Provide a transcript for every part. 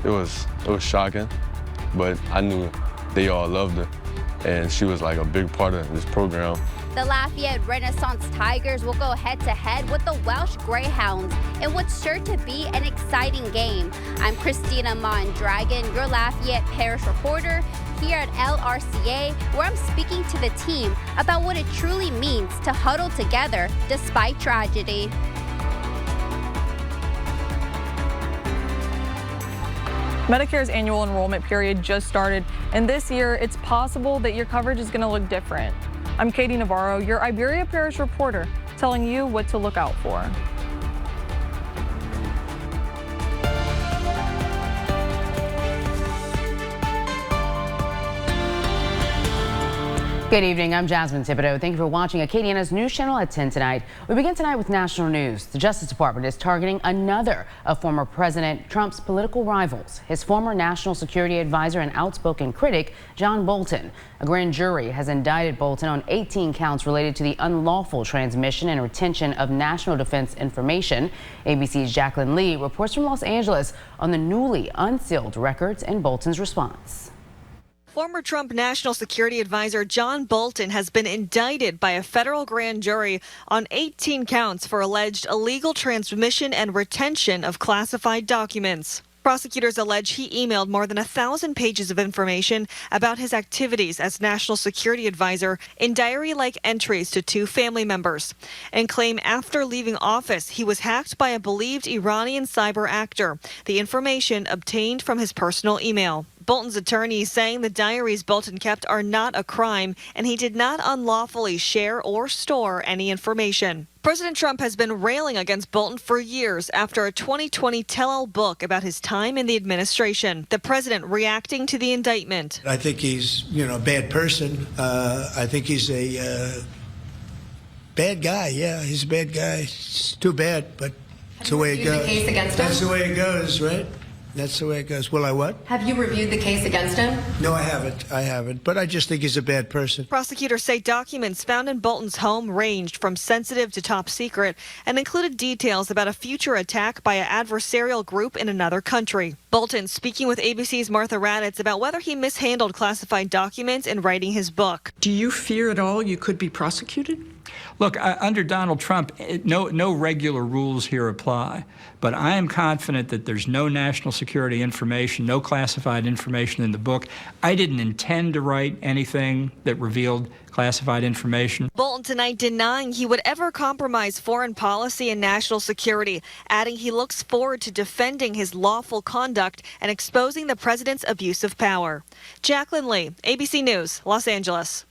It was shocking, but I knew they all loved her, and she was like a big part of this program. The Lafayette Renaissance Tigers will go head-to-head with the Welsh Greyhounds in what's sure to be an exciting game. I'm Christina Mondragon, your Lafayette Parish reporter here at LRCA, where I'm speaking to the team about what it truly means to huddle together despite tragedy. Medicare's annual enrollment period just started, and this year it's possible that your coverage is going to look different. I'm Katie Navarro, your Iberia Parish reporter, telling you what to look out for. Good evening, I'm Jasmine Thibodeau. Thank you for watching Acadiana's News Channel at 10 tonight. We begin tonight with national news. The Justice Department is targeting another of former President Trump's political rivals, his former national security advisor and outspoken critic, John Bolton. A grand jury has indicted Bolton on 18 counts related to the unlawful transmission and retention of national defense information. ABC's Jacqueline Lee reports from Los Angeles on the newly unsealed records and Bolton's response. Former Trump National Security Advisor John Bolton has been indicted by a federal grand jury on 18 counts for alleged illegal transmission and retention of classified documents. Prosecutors allege he emailed more than 1,000 pages of information about his activities as National Security Advisor in diary-like entries to 2 family members, and claim after leaving office he was hacked by a believed Iranian cyber actor, the information obtained from his personal email. Bolton's attorney saying the diaries Bolton kept are not a crime, and he did not unlawfully share or store any information. President Trump has been railing against Bolton for years after a 2020 tell-all book about his time in the administration. The president reacting to the indictment. I think he's, a bad person. I think he's a bad guy. Yeah, he's a bad guy. It's too bad, but that's the way it goes. Case against him? That's the way it goes, right? That's the way it goes. Will I what? Have you reviewed the case against him? No, I haven't. But I just think he's a bad person. Prosecutors say documents found in Bolton's home ranged from sensitive to top secret and included details about a future attack by an adversarial group in another country. Bolton speaking with ABC's Martha Raddatz about whether he mishandled classified documents in writing his book. Do you fear at all you could be prosecuted? Look, under Donald Trump, no regular rules here apply, but I am confident that there's no national security information, no classified information in the book. I didn't intend to write anything that revealed classified information. Bolton tonight denying he would ever compromise foreign policy and national security, adding he looks forward to defending his lawful conduct and exposing the president's abuse of power. Jacqueline Lee, ABC News, Los Angeles.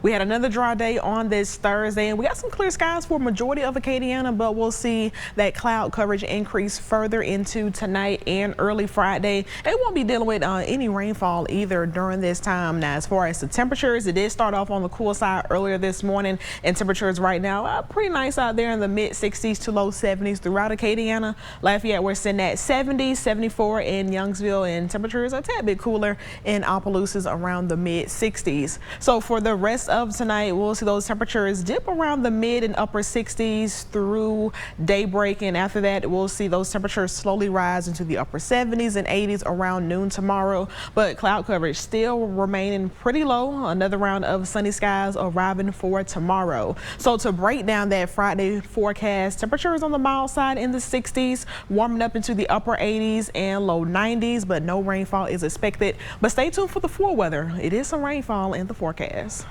We had another dry day on this Thursday, and we got some clear skies for a majority of Acadiana, but we'll see that cloud coverage increase further into tonight and early Friday. It won't be dealing with any rainfall either during this time. Now, as far as the temperatures, it did start off on the cool side earlier this morning, and temperatures right now are pretty nice out there in the mid-60s to low 70s throughout Acadiana. Lafayette, we're sitting at 70, 74 in Youngsville, and temperatures are a tad bit cooler in Opelousas around the mid-60s. So for the rest of tonight, we'll see those temperatures dip around the mid and upper 60s through daybreak, and after that we'll see those temperatures slowly rise into the upper 70s and 80s around noon tomorrow, but cloud coverage still remaining pretty low. Another round of sunny skies arriving for tomorrow. So to break down that Friday forecast, temperatures on the mild side in the 60s, warming up into the upper 80s and low 90s, but no rainfall is expected. But stay tuned for the floor weather. It is some rainfall in the forecast.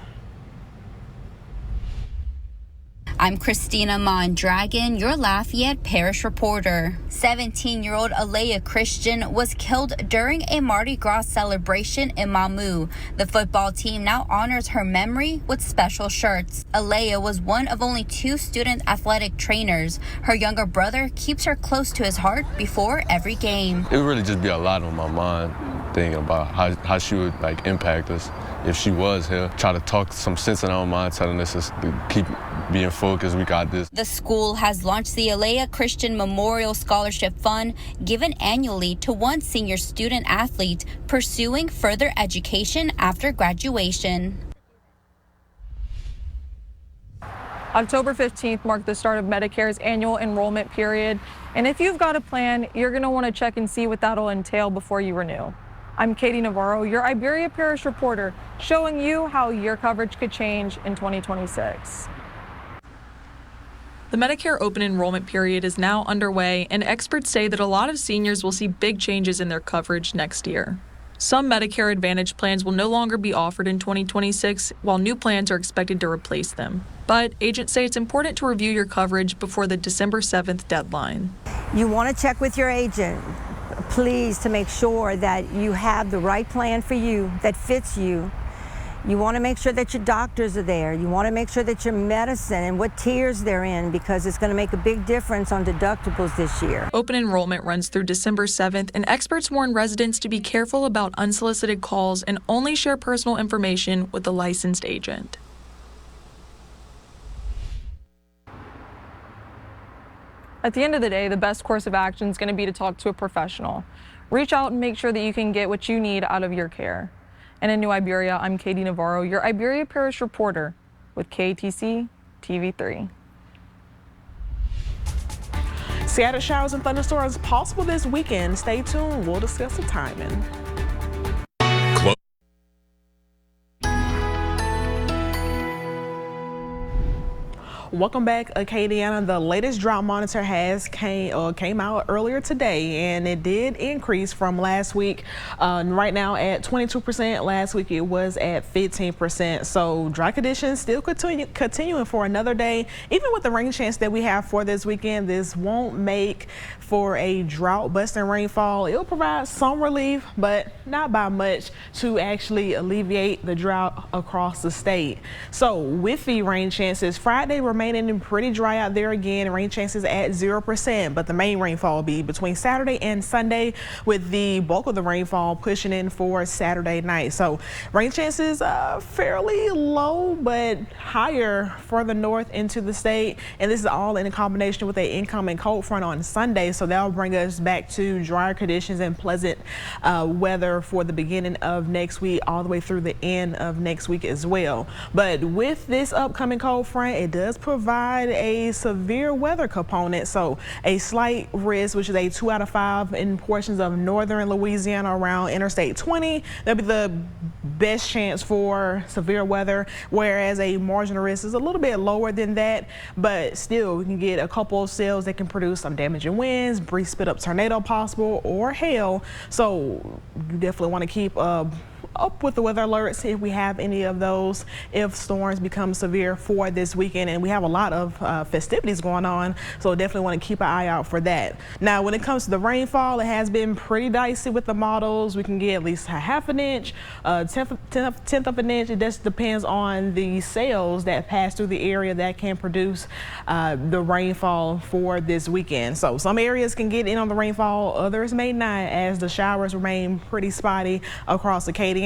I'm Christina Mondragon, your Lafayette Parish reporter. 17-year-old Alea Christian was killed during a Mardi Gras celebration in Mamou. The football team now honors her memory with special shirts. Alea was one of only 2 student athletic trainers. Her younger brother keeps her close to his heart before every game. It would really just be a lot on my mind, thinking about how she would impact us if she was here. Try to talk some sense in our mind, telling us to keep being focused. We got this. The school has launched the Alea Christian Memorial Scholarship Fund, given annually to one senior student athlete pursuing further education after graduation. October 15th marked the start of Medicare's annual enrollment period. And if you've got a plan, you're going to want to check and see what that'll entail before you renew. I'm Katie Navarro, your Iberia Parish reporter, showing you how your coverage could change in 2026. The Medicare open enrollment period is now underway, and experts say that a lot of seniors will see big changes in their coverage next year. Some Medicare Advantage plans will no longer be offered in 2026, while new plans are expected to replace them. But agents say it's important to review your coverage before the December 7th deadline. You want to check with your agent, please, to make sure that you have the right plan for you that fits you. You want to make sure that your doctors are there. You want to make sure that your medicine and what tiers they're in, because it's going to make a big difference on deductibles this year. Open enrollment runs through December 7th, and experts warn residents to be careful about unsolicited calls and only share personal information with a licensed agent. At the end of the day, the best course of action is going to be to talk to a professional. Reach out and make sure that you can get what you need out of your care. And in New Iberia, I'm Katie Navarro, your Iberia Parish reporter with KATC TV3. Scattered showers and thunderstorms possible this weekend. Stay tuned. We'll discuss the timing. Welcome back, Acadiana. The latest drought monitor has came out earlier today, and it did increase from last week. Right now at 22%. Last week it was at 15%. So dry conditions still continuing for another day. Even with the rain chance that we have for this weekend, this won't make for a drought-busting rainfall. It'll provide some relief, but not by much to actually alleviate the drought across the state. So with the rain chances, Friday remaining pretty dry out there again. Rain chances at 0%, but the main rainfall will be between Saturday and Sunday, with the bulk of the rainfall pushing in for Saturday night. So rain chances fairly low, but higher further north into the state. And this is all in combination with an incoming cold front on Sunday. So that'll bring us back to drier conditions and pleasant weather for the beginning of next week, all the way through the end of next week as well. But with this upcoming cold front, it does provide a severe weather component. So a slight risk, which is a 2 out of 5 in portions of northern Louisiana around Interstate 20. That'll be the best chance for severe weather, whereas a marginal risk is a little bit lower than that, but still you can get a couple of cells that can produce some damaging winds, brief spit up tornado possible, or hail. So you definitely want to keep up with the weather alerts if we have any of those, if storms become severe for this weekend. And we have a lot of festivities going on, so definitely want to keep an eye out for that. Now, when it comes to the rainfall, it has been pretty dicey with the models. We can get at least a half an inch, tenth of an inch. It just depends on the cells that pass through the area that can produce the rainfall for this weekend. So some areas can get in on the rainfall, others may not, as the showers remain pretty spotty across Acadiana.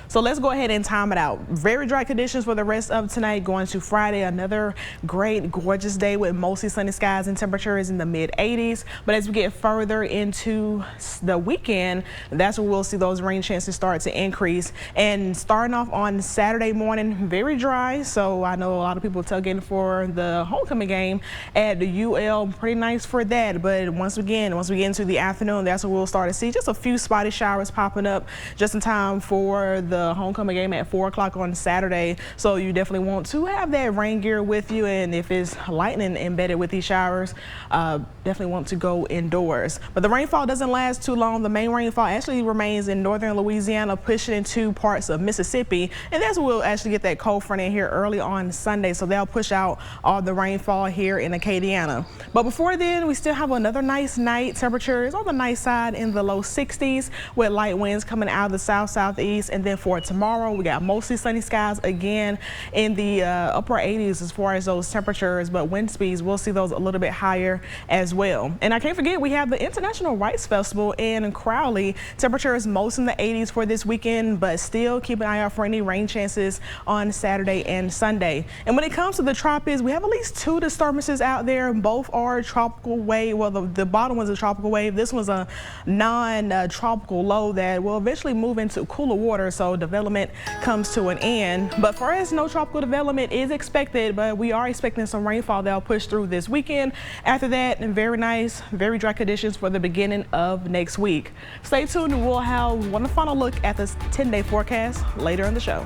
So let's go ahead and time it out. Very dry conditions for the rest of tonight, going to Friday. Another great, gorgeous day with mostly sunny skies and temperatures in the mid-80s. But as we get further into the weekend, that's where we'll see those rain chances start to increase. And starting off on Saturday morning, very dry. So I know a lot of people tailgating for the homecoming game at the UL. Pretty nice for that. But once we get into the afternoon, that's where we'll start to see just a few spotty showers popping up just in time for the homecoming game at 4 o'clock on Saturday. So you definitely want to have that rain gear with you, and if it's lightning embedded with these showers, definitely want to go indoors. But the rainfall doesn't last too long. The main rainfall actually remains in northern Louisiana, pushing into parts of Mississippi, and that's where we'll actually get that cold front in here early on Sunday. So they'll push out all the rainfall here in Acadiana. But before then, we still have another nice night. Temperatures on the nice side in the low 60s, with light winds coming out of the south-southeast. And then for tomorrow, we got mostly sunny skies again in the upper 80s as far as those temperatures, but wind speeds, we'll see those a little bit higher as well. And I can't forget, we have the International Rice Festival in Crowley. Temperatures most in the 80s for this weekend, but still keep an eye out for any rain chances on Saturday and Sunday. And when it comes to the tropics, we have at least 2 disturbances out there. Both are tropical wave. Well, the bottom was a tropical wave. This was a non-tropical low that will eventually move into cooler water, so development comes to an end. But for us, no tropical development is expected, but we are expecting some rainfall that'll push through this weekend. After that, very nice, very dry conditions for the beginning of next week. Stay tuned and we'll have one final look at this 10-day forecast later in the show.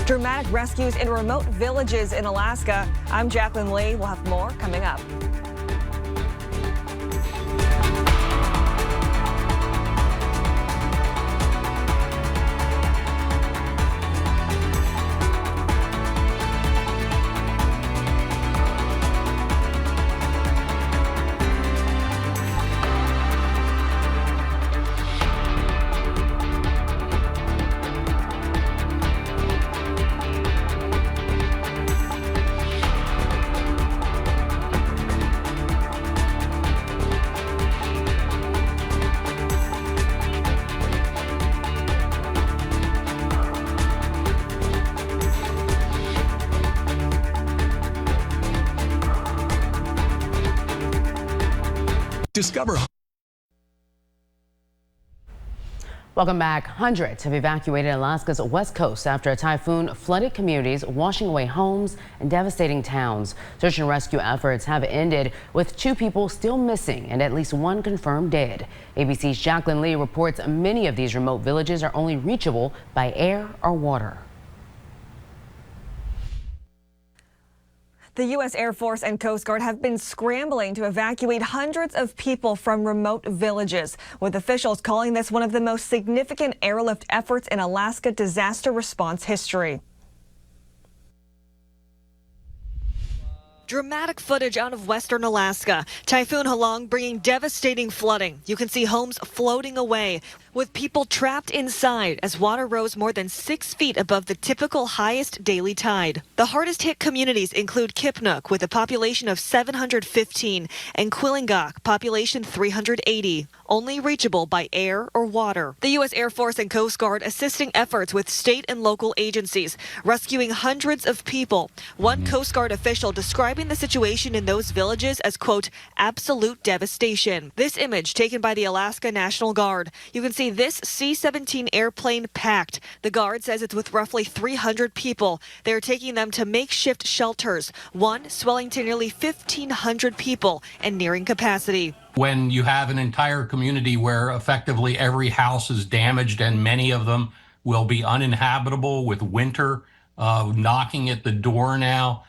Dramatic rescues in remote villages in Alaska. I'm Jacqueline Lee. We'll have more coming up. Discover. Welcome back. Hundreds have evacuated Alaska's west coast after a typhoon flooded communities, washing away homes and devastating towns. Search and rescue efforts have ended with 2 people still missing and at least 1 confirmed dead. ABC's Jacqueline Lee reports many of these remote villages are only reachable by air or water. The U.S. Air Force and Coast Guard have been scrambling to evacuate hundreds of people from remote villages, with officials calling this one of the most significant airlift efforts in Alaska disaster response history. Dramatic footage out of western Alaska. Typhoon Halong bringing devastating flooding. You can see homes floating away, with people trapped inside as water rose more than 6 feet above the typical highest daily tide. The hardest hit communities include Kipnuk, with a population of 715, and Quillingok, population 380, only reachable by air or water. The U.S. Air Force and Coast Guard assisting efforts with state and local agencies, rescuing hundreds of people. One Coast Guard official describing the situation in those villages as, quote, absolute devastation. This image taken by the Alaska National Guard. You can see this C-17 airplane packed. The Guard says it's with roughly 300 people. They're taking them to makeshift shelters, one swelling to nearly 1,500 people and nearing capacity. When you have an entire community where effectively every house is damaged and many of them will be uninhabitable with winter knocking at the door now,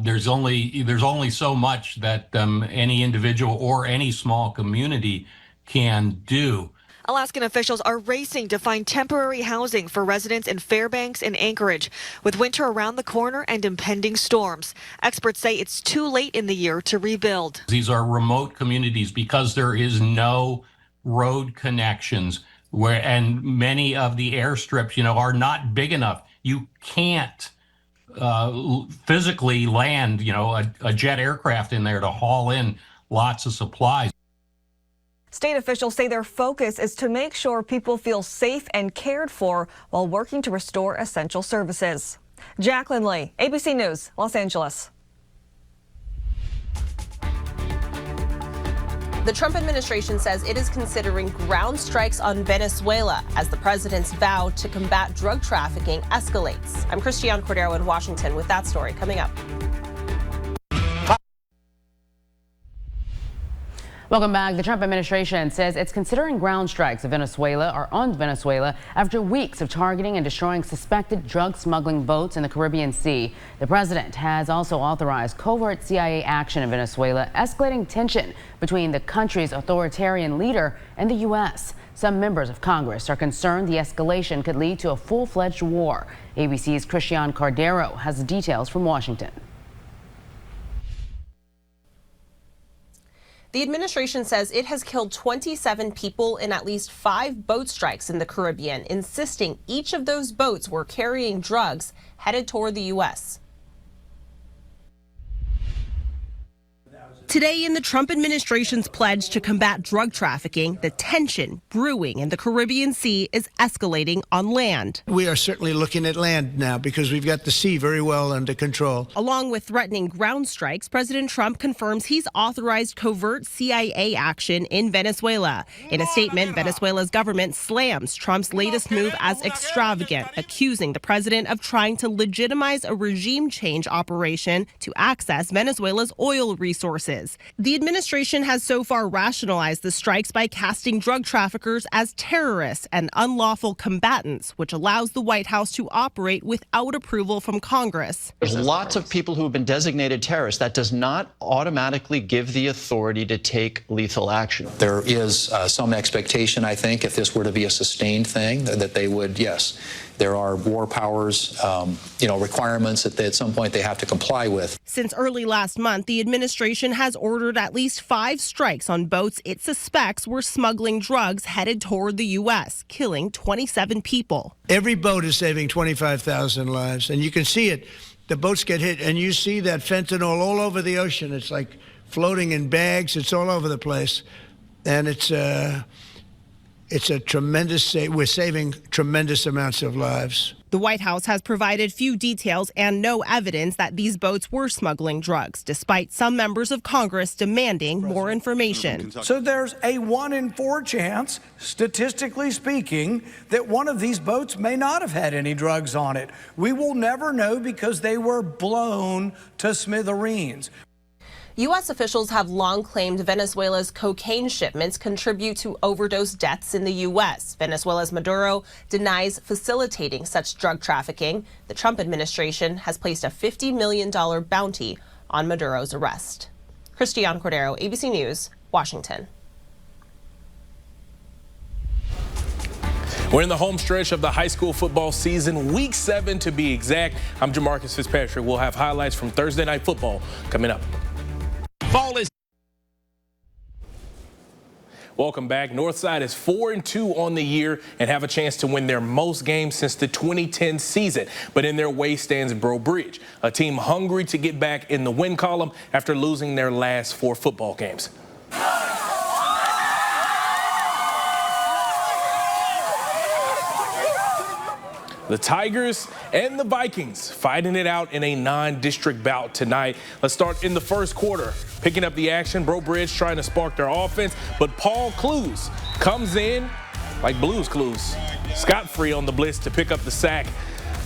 there's only so much that any individual or any small community can do. Alaskan officials are racing to find temporary housing for residents in Fairbanks and Anchorage, with winter around the corner and impending storms. Experts say it's too late in the year to rebuild. These are remote communities because there is no road connections, and many of the airstrips, are not big enough. You can't physically land, a jet aircraft in there to haul in lots of supplies. State officials say their focus is to make sure people feel safe and cared for while working to restore essential services. Jacqueline Lee, ABC News, Los Angeles. The Trump administration says it is considering ground strikes on Venezuela as the president's vow to combat drug trafficking escalates. I'm Christiane Cordero in Washington with that story coming up. Welcome back. The Trump administration says it's considering ground strikes on Venezuela after weeks of targeting and destroying suspected drug smuggling boats in the Caribbean Sea. The president has also authorized covert CIA action in Venezuela, escalating tension between the country's authoritarian leader and the U.S. Some members of Congress are concerned the escalation could lead to a full-fledged war. ABC's Christiane Cordero has the details from Washington. The administration says it has killed 27 people in at least 5 boat strikes in the Caribbean, insisting each of those boats were carrying drugs headed toward the U.S. Today, in the Trump administration's pledge to combat drug trafficking, the tension brewing in the Caribbean Sea is escalating on land. We are certainly looking at land now because we've got the sea very well under control. Along with threatening ground strikes, President Trump confirms he's authorized covert CIA action in Venezuela. In a statement, Venezuela's government slams Trump's latest move as extravagant, accusing the president of trying to legitimize a regime change operation to access Venezuela's oil resources. The administration has so far rationalized the strikes by casting drug traffickers as terrorists and unlawful combatants, which allows the White House to operate without approval from Congress. There's lots of people who have been designated terrorists. That does not automatically give the authority to take lethal action. There is some expectation, I think, if this were to be a sustained thing, that they would, yes. There are war powers, requirements that at some point they have to comply with. Since early last month, the administration has ordered at least 5 strikes on boats it suspects were smuggling drugs headed toward the U.S., killing 27 people. Every boat is saving 25,000 lives, and you can see it. The boats get hit, and you see that fentanyl all over the ocean. It's like floating in bags. It's all over the place, and it's a tremendous, we're saving tremendous amounts of lives. The White House has provided few details and no evidence that these boats were smuggling drugs, despite some members of Congress demanding more information. So there's a 1 in 4 chance, statistically speaking, that one of these boats may not have had any drugs on it. We will never know because they were blown to smithereens. U.S. officials have long claimed Venezuela's cocaine shipments contribute to overdose deaths in the U.S. Venezuela's Maduro denies facilitating such drug trafficking. The Trump administration has placed a $50 million bounty on Maduro's arrest. Christiane Cordero, ABC News, Washington. We're in the home stretch of the high school football season, week 7 to be exact. I'm Jamarcus Fitzpatrick. We'll have highlights from Thursday Night Football coming up. Fall is. Welcome back. Northside is 4-2 on the year and have a chance to win their most games since the 2010 season. But in their way stands Breaux Bridge, a team hungry to get back in the win column after losing their last 4 football games. The Tigers and the Vikings fighting it out in a non-district bout tonight. Let's start in the first quarter. Picking up the action, Breaux Bridge trying to spark their offense, but Paul Clues comes in like Blues Clues, scot-free on the blitz to pick up the sack.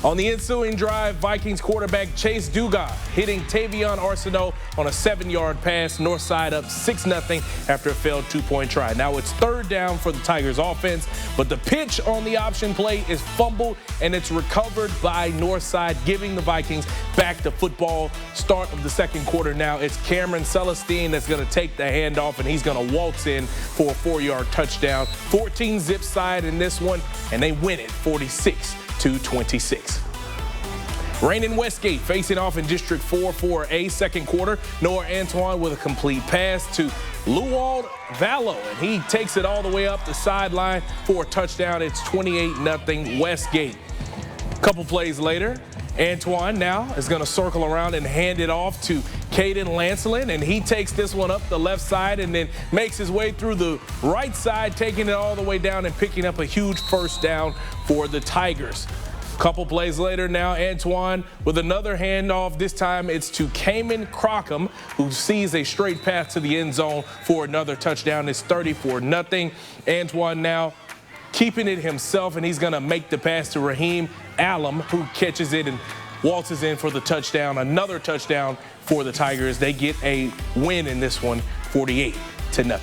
On the ensuing drive, Vikings quarterback Chase Dugas hitting Tavion Arsenault on a 7-yard pass. Northside up 6-0 after a failed 2-point try. Now it's 3rd down for the Tigers offense, but the pitch on the option play is fumbled and it's recovered by Northside, giving the Vikings back the football. Start of the second quarter now. It's Cameron Celestine that's going to take the handoff and he's going to waltz in for a 4-yard touchdown. 14 zip side in this one, and they win it 46-26. Rainin Westgate facing off in District 4 for a second quarter. Noah Antoine with a complete pass to Luwald Vallow, and he takes it all the way up the sideline for a touchdown. It's 28-0 Westgate. A couple plays later, Antoine now is going to circle around and hand it off to Caden Lancelin, and he takes this one up the left side and then makes his way through the right side, taking it all the way down and picking up a huge first down for the Tigers. Couple plays later now, Antoine with another handoff. This time it's to Cayman Crockham, who sees a straight path to the end zone for another touchdown. It's 34-0. Antoine now keeping it himself, and he's going to make the pass to Raheem Allam, who catches it and waltzes in for the touchdown. Another touchdown for the Tigers. They get a win in this one, 48-0.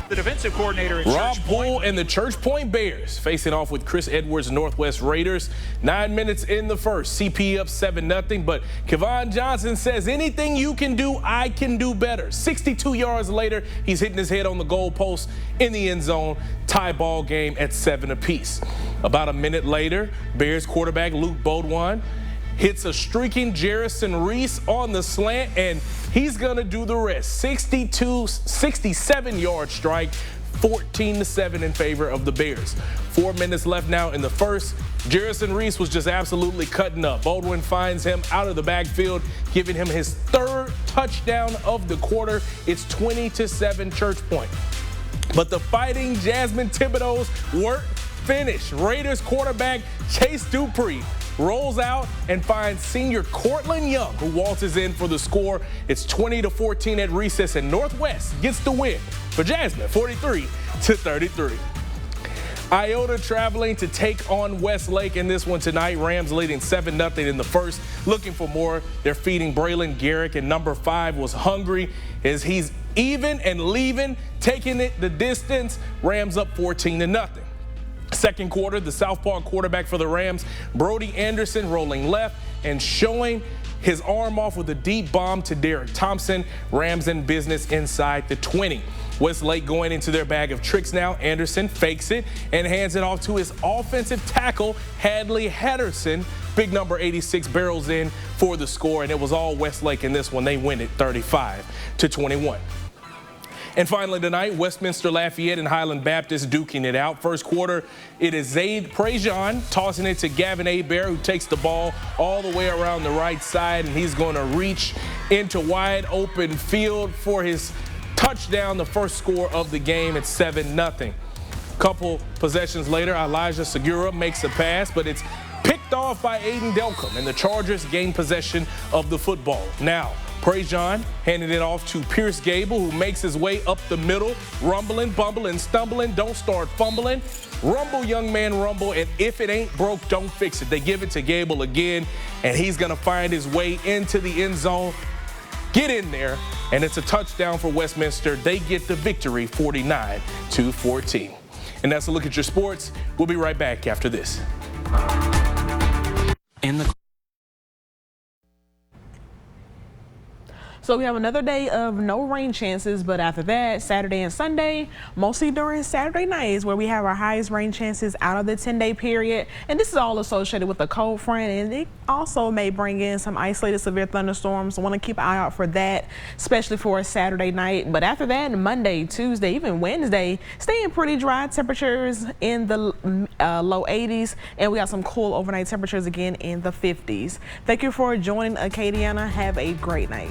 The defensive coordinator at Rob Poole and the Church Point Bears facing off with Chris Edwards' Northwest Raiders. 9 minutes in the first. CP up 7-0, but Kevon Johnson says, anything you can do, I can do better. 62 yards later, he's hitting his head on the goal post in the end zone. Tie ball game at 7 apiece. About a minute later, Bears quarterback Luke Baudouin hits a streaking Jerrison Reese on the slant, and he's going to do the rest. 67-yard strike, 14-7 in favor of the Bears. 4 minutes left now in the first. Jerrison Reese was just absolutely cutting up. Baudouin finds him out of the backfield, giving him his 3rd touchdown of the quarter. It's 20-7 Church Point. But the Fighting Jasmine Thibodeau's weren't finished. Raiders quarterback Chase Dupree rolls out and finds senior Cortland Young, who waltzes in for the score. It's 20-14 at recess, and Northwest gets the win for Jasmine, 43-33. Iota traveling to take on Westlake in this one tonight. Rams leading 7-0 in the first. Looking for more. They're feeding Braylon Garrick, and number 5 was hungry as he's even and leaving, taking it the distance. Rams up 14-0. Second quarter, the southpaw quarterback for the Rams, Brody Anderson, rolling left and showing his arm off with a deep bomb to Derek Thompson. Rams in business inside the 20. Westlake going into their bag of tricks now. Anderson fakes it and hands it off to his offensive tackle, Hadley Henderson. Big number 86 barrels in for the score, and it was all Westlake in this one. They win it 35-21. And finally tonight, Westminster Lafayette and Highland Baptist duking it out. First quarter, it is Zaid Prejean tossing it to Gavin Hebert, who takes the ball all the way around the right side, and he's going to reach into wide open field for his touchdown, the first score of the game. It's 7-0. Couple possessions later, Elijah Segura makes a pass, but it's picked off by Aiden Delcom, and the Chargers gain possession of the football. Now, Prejean handed it off to Pierce Gable, who makes his way up the middle, rumbling, bumbling, stumbling. Don't start fumbling. Rumble, young man, rumble, and if it ain't broke, don't fix it. They give it to Gable again, and he's going to find his way into the end zone. Get in there, and it's a touchdown for Westminster. They get the victory, 49-14. And that's a look at your sports. We'll be right back after this. So we have another day of no rain chances, but after that, Saturday and Sunday, mostly during Saturday nights where we have our highest rain chances out of the 10-day period. And this is all associated with the cold front, and it also may bring in some isolated severe thunderstorms. So want to keep an eye out for that, especially for a Saturday night. But after that, Monday, Tuesday, even Wednesday, staying pretty dry. Temperatures in the low 80s, and we got some cool overnight temperatures again in the 50s. Thank you for joining Acadiana. Have a great night.